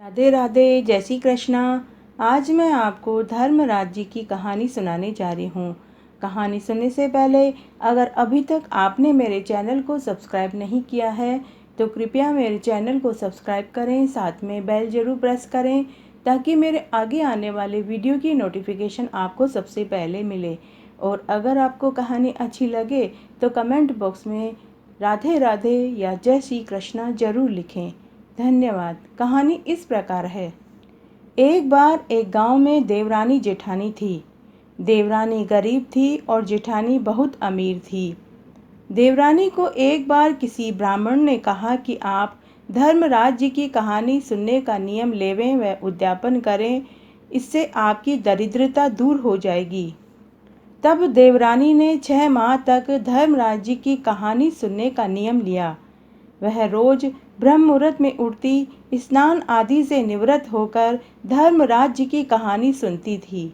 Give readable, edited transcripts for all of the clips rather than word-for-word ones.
राधे राधे, जय श्री कृष्णा। आज मैं आपको धर्मराज जी की कहानी सुनाने जा रही हूँ। कहानी सुनने से पहले अगर अभी तक आपने मेरे चैनल को सब्सक्राइब नहीं किया है तो कृपया मेरे चैनल को सब्सक्राइब करें, साथ में बेल ज़रूर प्रेस करें ताकि मेरे आगे आने वाले वीडियो की नोटिफिकेशन आपको सबसे पहले मिले। और अगर आपको कहानी अच्छी लगे तो कमेंट बॉक्स में राधे राधे या जय श्री कृष्णा ज़रूर लिखें। धन्यवाद। कहानी इस प्रकार है। एक बार एक गांव में देवरानी जेठानी थी। देवरानी गरीब थी और जेठानी बहुत अमीर थी। देवरानी को एक बार किसी ब्राह्मण ने कहा कि आप धर्मराज जी की कहानी सुनने का नियम लेवें व उद्यापन करें, इससे आपकी दरिद्रता दूर हो जाएगी। तब देवरानी ने 6 माह तक धर्मराज जी की कहानी सुनने का नियम लिया। वह रोज ब्रह्म मुहूर्त में उठती, स्नान आदि से निवृत्त होकर धर्मराज जी की कहानी सुनती थी।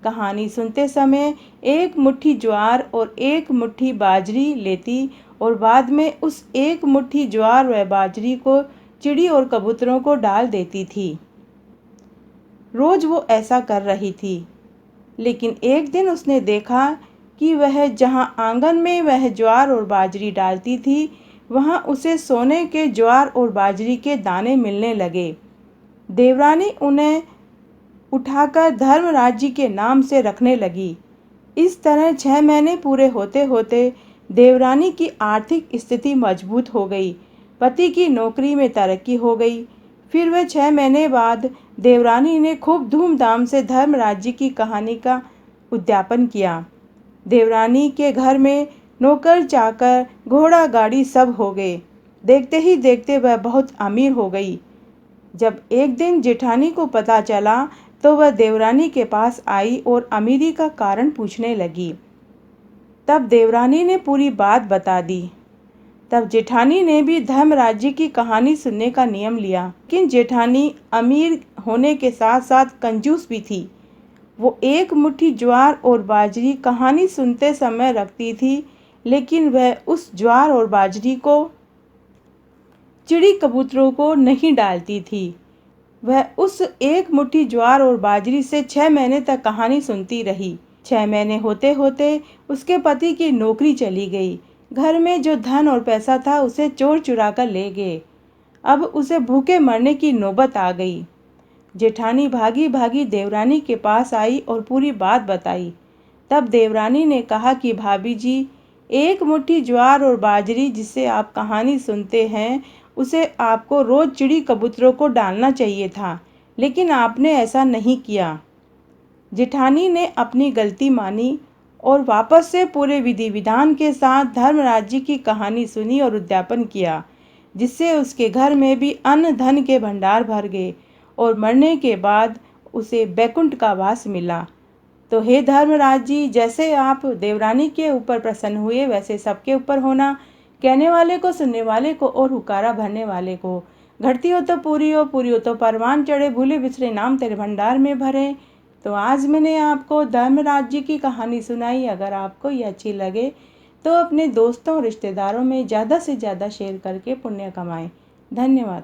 कहानी सुनते समय एक मुट्ठी ज्वार और एक मुट्ठी बाजरी लेती और बाद में उस एक मुट्ठी ज्वार व बाजरी को चिड़ी और कबूतरों को डाल देती थी। रोज वो ऐसा कर रही थी, लेकिन एक दिन उसने देखा कि वह जहाँ आंगन में वह ज्वार और बाजरी डालती थी वहाँ उसे सोने के ज्वार और बाजरी के दाने मिलने लगे। देवरानी उन्हें उठाकर धर्मराज जी के नाम से रखने लगी। इस तरह 6 महीने पूरे होते होते देवरानी की आर्थिक स्थिति मजबूत हो गई। पति की नौकरी में तरक्की हो गई। फिर वह 6 महीने बाद देवरानी ने खूब धूमधाम से धर्मराज जी की कहानी का उद्यापन किया। देवरानी के घर में नौकर चाकर घोड़ा गाड़ी सब हो गए। देखते ही देखते वह बहुत अमीर हो गई। जब एक दिन जेठानी को पता चला तो वह देवरानी के पास आई और अमीरी का कारण पूछने लगी। तब देवरानी ने पूरी बात बता दी। तब जेठानी ने भी धर्मराज जी की कहानी सुनने का नियम लिया। लेकिन जेठानी अमीर होने के साथ साथ कंजूस भी थी। वो एक मुट्ठी ज्वार और बाजरी कहानी सुनते समय रखती थी, लेकिन वह उस ज्वार और बाजरी को चिड़ी कबूतरों को नहीं डालती थी। वह उस एक मुट्ठी ज्वार और बाजरी से 6 महीने तक कहानी सुनती रही। 6 महीने होते होते उसके पति की नौकरी चली गई। घर में जो धन और पैसा था उसे चोर चुरा कर ले गए। अब उसे भूखे मरने की नौबत आ गई। जेठानी भागी भागी देवरानी के पास आई और पूरी बात बताई। तब देवरानी ने कहा कि भाभी जी, एक मुट्ठी ज्वार और बाजरी जिससे आप कहानी सुनते हैं उसे आपको रोज चिड़ी कबूतरों को डालना चाहिए था, लेकिन आपने ऐसा नहीं किया। जेठानी ने अपनी गलती मानी और वापस से पूरे विधि विधान के साथ धर्मराज जी की कहानी सुनी और उद्यापन किया, जिससे उसके घर में भी अन्न धन के भंडार भर गए और मरने के बाद उसे बैकुंठ का वास मिला। तो हे धर्मराज जी, जैसे आप देवरानी के ऊपर प्रसन्न हुए वैसे सबके ऊपर होना। कहने वाले को, सुनने वाले को और हुकारा भरने वाले को। घटती हो तो पूरी हो, पूरी हो तो परवान चढ़े, भूले बिसरे नाम तेरे भंडार में भरे। तो आज मैंने आपको धर्मराज जी की कहानी सुनाई। अगर आपको ये अच्छी लगे तो अपने दोस्तों रिश्तेदारों में ज़्यादा से ज़्यादा शेयर करके पुण्य कमाएं। धन्यवाद।